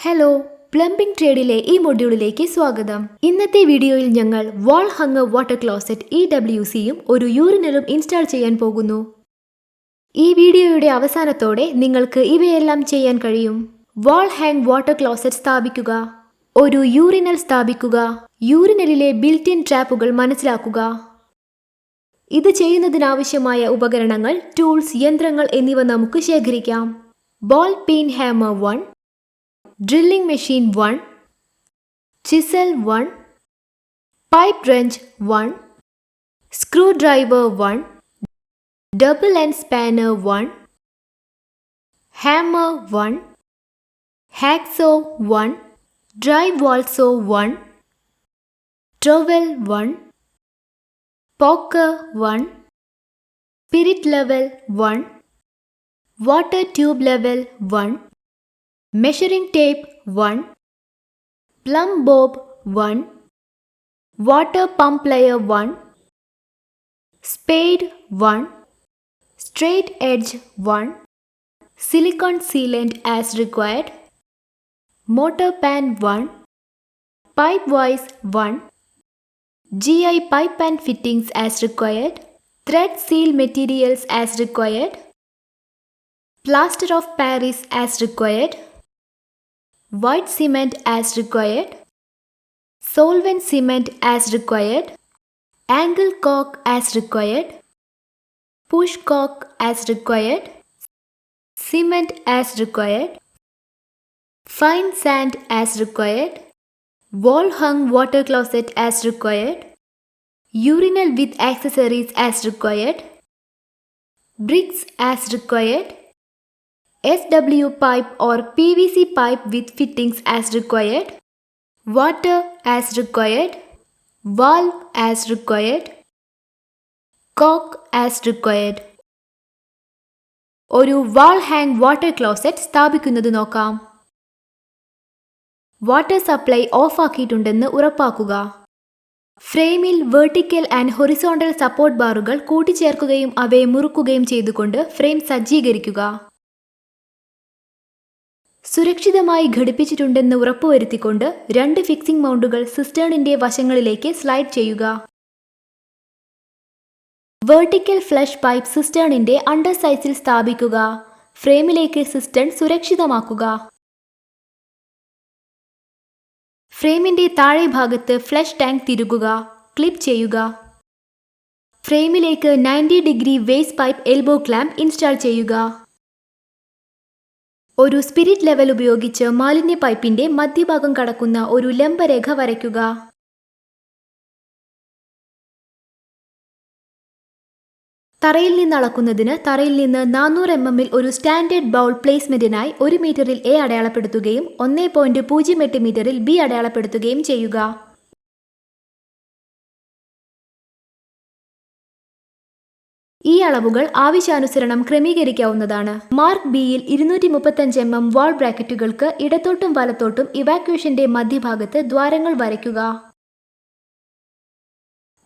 Hello, plumbing ട്രേഡിലെ ഈ മൊഡ്യൂളിലേക്ക് സ്വാഗതം. ഇന്നത്തെ വീഡിയോയിൽ ഞങ്ങൾ വാൾ ഹങ്ങർ വാട്ടർ ക്ലോസറ്റ് EWCയും ഒരു യൂറിനലും ഇൻസ്റ്റാൾ ചെയ്യാൻ പോകുന്നു. ഈ വീഡിയോയുടെ അവസാനത്തോടെ നിങ്ങൾക്ക് ഇവയെല്ലാം ചെയ്യാൻ കഴിയും. വാൾ ഹാങ് വാട്ടർ ക്ലോസറ്റ് സ്ഥാപിക്കുക, ഒരു യൂറിനൽ സ്ഥാപിക്കുക, യൂറിനലിലെ ബിൽറ്റ് ഇൻ ട്രാപ്പുകൾ മനസ്സിലാക്കുക. ഇത് ചെയ്യുന്നതിനാവശ്യമായ ഉപകരണങ്ങൾ, ടൂൾസ്, യന്ത്രങ്ങൾ എന്നിവ നമുക്ക് ശേഖരിക്കാം. Ball peen hammer 1, drilling machine 1, chisel 1, pipe wrench 1, screwdriver 1, double end spanner 1, hammer 1, hacksaw 1, dry wall saw 1, trowel 1, poker 1, spirit level 1, water tube level 1, measuring tape 1, plumb bob 1, water pump layer 1, spade 1, straight edge 1, silicone sealant as required, motor pan 1, pipe vise 1, GI pipe and fittings as required, thread seal materials as required, plaster of Paris as required, white cement as required, solvent cement as required, angle caulk as required, push caulk as required, cement as required, fine sand as required, wall hung water closet as required, urinal with accessories as required, bricks as required, SW pipe or PVC pipe with fittings as required, water as required, valve as required, caulk as required. ഒരു വാൾ hang water closet സ്ഥാപിക്കുന്നത് നോക്കാം. Water supply of ആക്കിയിട്ടുണ്ടെന്ന് ഉറപ്പാക്കുക. ഫ്രെയിമിൽ vertical and horizontal support ബാറുകൾ കൂട്ടിച്ചേർക്കുകയും അവയെ മുറുക്കുകയും ചെയ്തുകൊണ്ട് frame സജ്ജീകരിക്കുക. സുരക്ഷിതമായി ഘടിപ്പിച്ചിട്ടുണ്ടെന്ന് ഉറപ്പുവരുത്തിക്കൊണ്ട് 2 ഫിക്സിംഗ് മൗണ്ടുകൾ സിസ്റ്റേണിന്റെ വശങ്ങളിലേക്ക് സ്ലൈഡ് ചെയ്യുക. വെർട്ടിക്കൽ ഫ്ലഷ് പൈപ്പ് സിസ്റ്റേണിന്റെ അണ്ടർ സൈസിൽ സ്ഥാപിക്കുക. ഫ്രെയിമിലേക്ക് സിസ്റ്റേൺ സുരക്ഷിതമാക്കുക. ഫ്രെയിമിന്റെ താഴെ ഭാഗത്ത് ഫ്ലഷ് ടാങ്ക് തിരുകുക, ക്ലിപ്പ് ചെയ്യുക. ഫ്രെയിമിലേക്ക് 90 degree waste pipe elbow clamp install ചെയ്യുക. ഒരു സ്പിരിറ്റ് ലെവൽ ഉപയോഗിച്ച് മാലിന്യ പൈപ്പിന്റെ മധ്യഭാഗം കടക്കുന്ന ഒരു ലംബരേഖ വരയ്ക്കുക. തറയിൽ നിന്ന് അളക്കുന്നതിന് തറയിൽ നിന്ന് 400 mm ഒരു സ്റ്റാൻഡേർഡ് ബൗൾ പ്ലേസ്മെന്റിനായി 1 മീറ്ററിൽ A അടയാളപ്പെടുത്തുകയും 1.08 മീറ്ററിൽ B അടയാളപ്പെടുത്തുകയും ചെയ്യുക. ഈ അളവുകൾ ആവശ്യാനുസരണം ക്രമീകരിക്കാവുന്നതാണ്. മാർക്ക് ബിയിൽ 235 mm വാൾ ബ്രാക്കറ്റുകൾക്ക് ഇടത്തോട്ടും വലത്തോട്ടും ഇവാക്വേഷന്റെ മധ്യഭാഗത്ത് ദ്വാരങ്ങൾ വരയ്ക്കുക.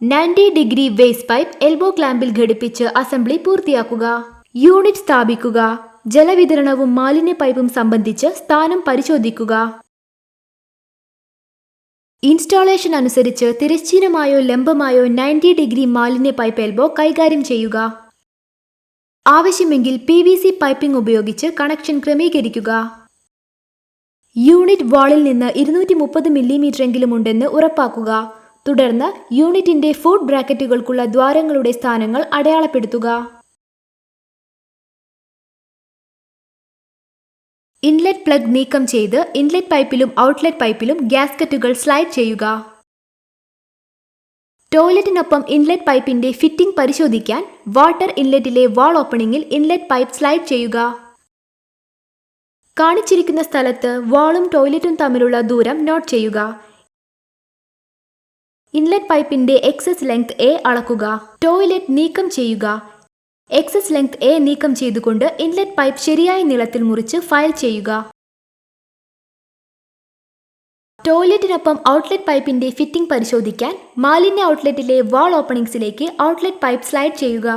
90 ഡിഗ്രി വേസ്റ്റ് പൈപ്പ് എൽബോ ക്ലാമ്പിൽ ഘടിപ്പിച്ച് അസംബ്ലി പൂർത്തിയാക്കുക. യൂണിറ്റ് സ്ഥാപിക്കുക. ജലവിതരണവും മാലിന്യ പൈപ്പും സംബന്ധിച്ച് സ്ഥാനം പരിശോധിക്കുക. ഇൻസ്റ്റാളേഷൻ അനുസരിച്ച് തിരശ്ചീനമായോ ലംബമായോ 90 ഡിഗ്രി മാലിന്യ പൈപ്പ് എൽബോ കൈകാര്യം ചെയ്യുക. ആവശ്യമെങ്കിൽ PVC പൈപ്പിംഗ് ഉപയോഗിച്ച് കണക്ഷൻ ക്രമീകരിക്കുക. യൂണിറ്റ് വാളിൽ നിന്ന് 230 mm ഉണ്ടെന്ന് ഉറപ്പാക്കുക. തുടർന്ന് യൂണിറ്റിന്റെ ഫുഡ് ബ്രാക്കറ്റുകൾക്കുള്ള ദ്വാരങ്ങളുടെ സ്ഥാനങ്ങൾ അടയാളപ്പെടുത്തുക. ഇൻലെറ്റ് പ്ലഗ് നീക്കം ചെയ്ത് ഇൻലെറ്റ് പൈപ്പിലും ഔട്ട്ലെറ്റ് പൈപ്പിലും ഗ്യാസ്കറ്റുകൾ സ്ലൈഡ് ചെയ്യുക. ടോയ്ലറ്റിനൊപ്പം ഇൻലെറ്റ് പൈപ്പിന്റെ ഫിറ്റിംഗ് പരിശോധിക്കാൻ വാട്ടർ ഇൻലെറ്റിലെ വാൾ ഓപ്പണിംഗിൽ ഇൻലെറ്റ് പൈപ്പ് സ്ലൈഡ് ചെയ്യുക. കാണിച്ചിരിക്കുന്ന സ്ഥലത്ത് വാളും ടോയ്ലറ്റും തമ്മിലുള്ള ദൂരം നോട്ട് ചെയ്യുക. ഇൻലെറ്റ് പൈപ്പിന്റെ എക്സസ് ലെങ്ത് A അളക്കുക. ടോയ്ലറ്റ് നീക്കം ചെയ്യുക. എക്സസ് ലെങ്ത് A നീക്കം ചെയ്തുകൊണ്ട് ഇൻലെറ്റ് പൈപ്പ് ശരിയായ നീളത്തിൽ മുറിച്ച് ഫയൽ ചെയ്യുക. ടോയ്ലറ്റിനൊപ്പം ഔട്ട്ലെറ്റ് പൈപ്പിന്റെ ഫിറ്റിംഗ് പരിശോധിക്കാൻ മാലിന്യ ഔട്ട്ലെറ്റിലെ വാൾ ഓപ്പണിംഗ്സിലേക്ക് ഔട്ട്ലെറ്റ് പൈപ്പ് സ്ലൈഡ് ചെയ്യുക.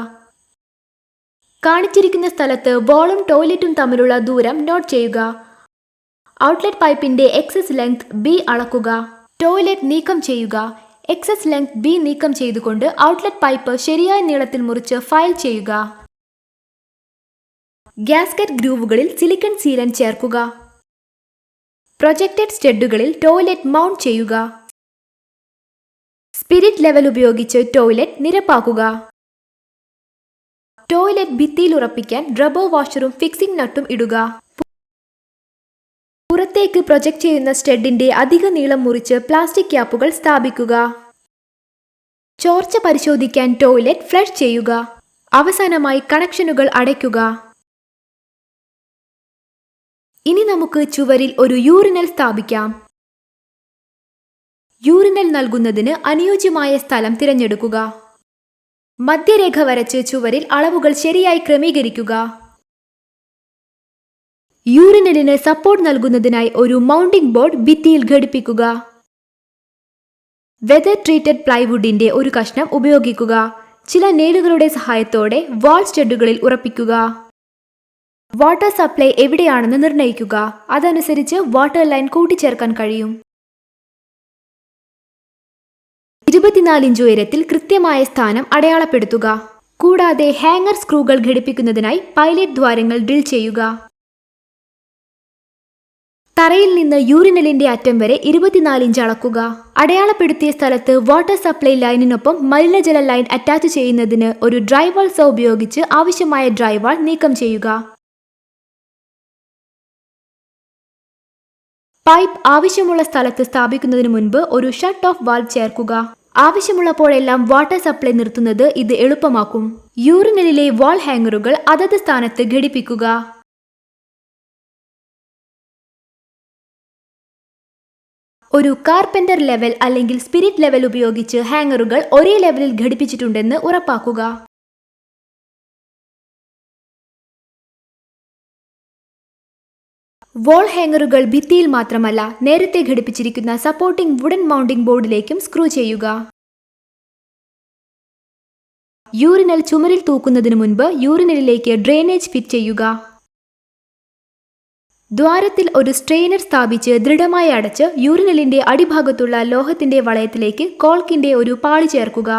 കാണിച്ചിരിക്കുന്ന സ്ഥലത്ത് വാളും ടോയ്ലറ്റും തമ്മിലുള്ള ദൂരം നോട്ട് ചെയ്യുക. ഔട്ട്ലെറ്റ് പൈപ്പിന്റെ എക്സസ് ലെങ്ത് B അളക്കുക. ടോയ്ലറ്റ് നീക്കം ചെയ്യുക. എക്സസ് ലെങ്ത് B നീക്കം ചെയ്തുകൊണ്ട് ഔട്ട്ലെറ്റ് പൈപ്പ് ശരിയായ നീളത്തിൽ മുറിച്ച് ഫയൽ ചെയ്യുക. ഗ്യാസ്കറ്റ് ഗ്രൂവുകളിൽ സിലിക്കൺ സീലന്റ് ചേർക്കുക. പ്രൊജക്റ്റഡ് സ്റ്റഡുകളിൽ ടോയ്ലറ്റ് മൗണ്ട് ചെയ്യുക. സ്പിരിറ്റ് ലെവൽ ഉപയോഗിച്ച് ടോയ്ലറ്റ് നിരപ്പാക്കുക. ടോയ്ലറ്റ് ഭിത്തിയിൽ ഉറപ്പിക്കാൻ റബ്ബർ വാഷറും ഫിക്സിംഗ് നട്ടും ഇടുക. പുറത്തേക്ക് പ്രൊജക്റ്റ് ചെയ്യുന്ന സ്റ്റഡിന്റെ അധിക നീളം മുറിച്ച് പ്ലാസ്റ്റിക് ക്യാപ്പുകൾ സ്ഥാപിക്കുക. ചോർച്ച പരിശോധിക്കാൻ ടോയ്ലറ്റ് ഫ്ലഷ് ചെയ്യുക. അവസാനമായി കണക്ഷനുകൾ അടയ്ക്കുക. ഇനി നമുക്ക് ചുവരിൽ ഒരു യൂറിനൽ സ്ഥാപിക്കാം. യൂറിനൽ നൽകുന്നതിന് അനുയോജ്യമായ സ്ഥലം തിരഞ്ഞെടുക്കുക. മധ്യരേഖ വരച്ച് ചുവരിൽ അളവുകൾ ശരിയായി ക്രമീകരിക്കുക. യൂറിനലിന് സപ്പോർട്ട് നൽകുന്നതിനായി ഒരു മൗണ്ടിംഗ് ബോർഡ് ഭിത്തിയിൽ ഘടിപ്പിക്കുക. വെതർ ട്രീറ്റഡ് പ്ലൈവുഡിന്റെ ഒരു കഷ്ണം ഉപയോഗിക്കുക. ചില നെയിലുകളുടെ സഹായത്തോടെ വാൾ സ്റ്റഡുകളിൽ ഉറപ്പിക്കുക. വാട്ടർ സപ്ലൈ എവിടെയാണെന്ന് നിർണ്ണയിക്കുക. അതനുസരിച്ച് വാട്ടർ ലൈൻ കൂട്ടിച്ചേർക്കാൻ കഴിയും. 24 ഇഞ്ച് ഉയരത്തിൽ കൃത്യമായ സ്ഥാനം അടയാളപ്പെടുത്തുക. കൂടാതെ ഹാങ്ങർ സ്ക്രൂകൾ ഘടിപ്പിക്കുന്നതിനായി പൈലറ്റ് ദ്വാരങ്ങൾ ഡ്രിൽ ചെയ്യുക. തറയിൽ നിന്ന് യൂറിനലിന്റെ അറ്റം വരെ 24 ഇഞ്ച് അളക്കുക. അടയാളപ്പെടുത്തിയ സ്ഥലത്ത് വാട്ടർ സപ്ലൈ ലൈനിനൊപ്പം മലിനജല ലൈൻ അറ്റാച്ച് ചെയ്യുന്നതിന് ഒരു ഡ്രൈവാൾ സോ ഉപയോഗിച്ച് ആവശ്യമായ ഡ്രൈവാൾ നീക്കം ചെയ്യുക. പൈപ്പ് ആവശ്യമുള്ള സ്ഥലത്ത് സ്ഥാപിക്കുന്നതിന് മുൻപ് ഒരു ഷട്ട് ഓഫ് വാൽവ് ചേർക്കുക. ആവശ്യമുള്ളപ്പോഴെല്ലാം വാട്ടർ സപ്ലൈ നിർത്തുന്നത് ഇത് എളുപ്പമാക്കും. യൂറിനലിലെ വാൾ ഹാങ്ങറുകൾ അതത് സ്ഥാനത്ത് ഘടിപ്പിക്കുക. ഒരു കാർപെന്റർ ലെവൽ അല്ലെങ്കിൽ സ്പിരിറ്റ് ലെവൽ ഉപയോഗിച്ച് ഹാങ്ങറുകൾ ഒരേ ലെവലിൽ ഘടിപ്പിച്ചിട്ടുണ്ടെന്ന് ഉറപ്പാക്കുക. വാൾ ഹാങ്ങറുകൾ ഭിത്തിയിൽ മാത്രമല്ല നേരത്തെ ഘടിപ്പിച്ചിരിക്കുന്ന സപ്പോർട്ടിംഗ് വുഡൻ മൗണ്ടിംഗ് ബോർഡിലേക്കും സ്ക്രൂ ചെയ്യുക. യൂറിനൽ ചുമരിൽ തൂക്കുന്നതിന് മുൻപ് യൂറിനലിലേക്ക് ഡ്രെയിനേജ് ഫിറ്റ് ചെയ്യുക. ദ്വാരത്തിൽ ഒരു സ്ട്രെയിനർ സ്ഥാപിച്ച് ദൃഢമായി അടച്ച് യൂറിനലിന്റെ അടിഭാഗത്തുള്ള ലോഹത്തിന്റെ വളയത്തിലേക്ക് കോൾക്കിന്റെ ഒരു പാളി ചേർക്കുക.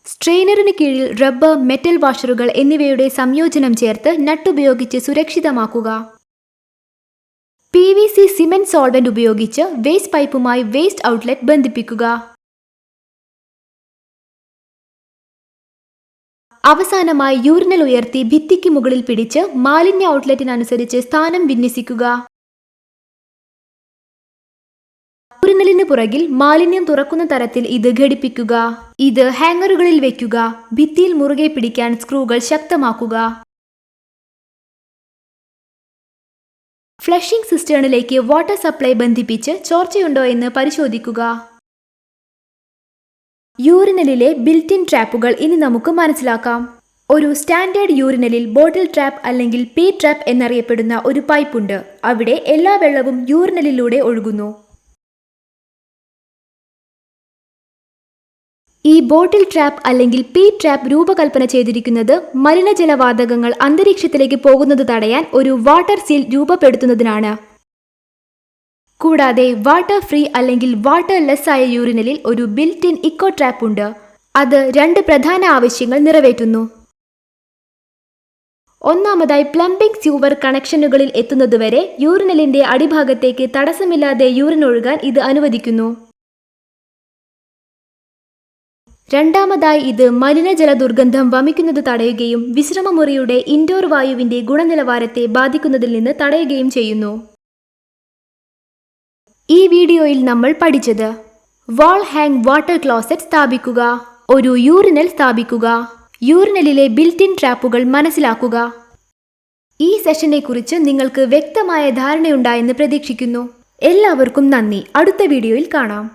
സ്ട്രെയിനറിന് കീഴിൽ റബ്ബർ, മെറ്റൽ വാഷറുകൾ എന്നിവയുടെ സംയോജനം ചേർത്ത് നട്ടുപയോഗിച്ച് സുരക്ഷിതമാക്കുക. PVC സിമന്റ് സോൾവെന്റ് ഉപയോഗിച്ച് വേസ്റ്റ് പൈപ്പുമായി വേസ്റ്റ് ഔട്ട്ലെറ്റ് ബന്ധിപ്പിക്കുക. അവസാനമായി യൂറിനൽ ഉയർത്തി ഭിത്തിക്ക് മുകളിൽ പിടിച്ച് മാലിന്യ ഔട്ട്ലെറ്റിനനുസരിച്ച് സ്ഥാനം വിന്യസിക്കുക. യൂറിനലിന് പുറകിൽ മാലിന്യം തുറക്കുന്ന തരത്തിൽ ഇത് ഘടിപ്പിക്കുക. ഇത് ഹാങ്ങറുകളിൽ വെക്കുക. ഭിത്തിയിൽ മുറുകെ പിടിക്കാൻ സ്ക്രൂകൾ ശക്തമാക്കുക. ഫ്ലഷിംഗ് സിസ്റ്റേണിലേക്ക് വാട്ടർ സപ്ലൈ ബന്ധിപ്പിച്ച് ചോർച്ചയുണ്ടോ എന്ന് പരിശോധിക്കുക. യൂറിനലിലെ ബിൽറ്റ് ഇൻ ട്രാപ്പുകൾ ഇനി നമുക്ക് മനസ്സിലാക്കാം. ഒരു സ്റ്റാൻഡേർഡ് യൂറിനലിൽ ബോട്ടിൽ ട്രാപ്പ് അല്ലെങ്കിൽ പി ട്രാപ്പ് എന്നറിയപ്പെടുന്ന ഒരു പൈപ്പുണ്ട്. അവിടെ എല്ലാ വെള്ളവും യൂറിനലിലൂടെ ഒഴുകുന്നു. ഈ ബോട്ടിൽ ട്രാപ്പ് അല്ലെങ്കിൽ പി ട്രാപ്പ് രൂപകൽപ്പന ചെയ്തിരിക്കുന്നത് മലിനജലവാതകങ്ങൾ അന്തരീക്ഷത്തിലേക്ക് പോകുന്നത് തടയാൻ ഒരു വാട്ടർ സീൽ രൂപപ്പെടുത്തുന്നതിനാണ്. കൂടാതെ വാട്ടർ ഫ്രീ അല്ലെങ്കിൽ വാട്ടർ ലെസ് ആയ യൂറിനലിൽ ഒരു ബിൽറ്റ് ഇൻ ഇക്കോ ട്രാപ്പ് ഉണ്ട്. അത് 2 പ്രധാന ആവശ്യങ്ങൾ നിറവേറ്റുന്നു. ഒന്നാമതായി പ്ലംബിംഗ് സ്യൂവർ കണക്ഷനുകളിൽ എത്തുന്നതുവരെ യൂറിനലിന്റെ അടിഭാഗത്തേക്ക് തടസ്സമില്ലാതെ യൂറിൻ ഒഴുകാൻ ഇത് അനുവദിക്കുന്നു. രണ്ടാമതായി ഇത് മലിനജല ദുർഗന്ധം വമിക്കുന്നത് തടയുകയും വിശ്രമമുറിയുടെ ഇൻഡോർ വായുവിന്റെ ഗുണനിലവാരത്തെ ബാധിക്കുന്നതിൽ നിന്ന് തടയുകയും ചെയ്യുന്നു. ഈ വീഡിയോയിൽ നമ്മൾ പഠിച്ചത്: വാൾ ഹാങ് വാട്ടർ ക്ലോസറ്റ് സ്ഥാപിക്കുക, ഒരു യൂറിനൽ സ്ഥാപിക്കുക, യൂറിനലിലെ ബിൽറ്റ് ഇൻ ട്രാപ്പുകൾ മനസ്സിലാക്കുക. ഈ സെഷനെക്കുറിച്ച് നിങ്ങൾക്ക് വ്യക്തമായ ധാരണയുണ്ടായെന്ന് പ്രതീക്ഷിക്കുന്നു. എല്ലാവർക്കും നന്ദി. അടുത്ത വീഡിയോയിൽ കാണാം.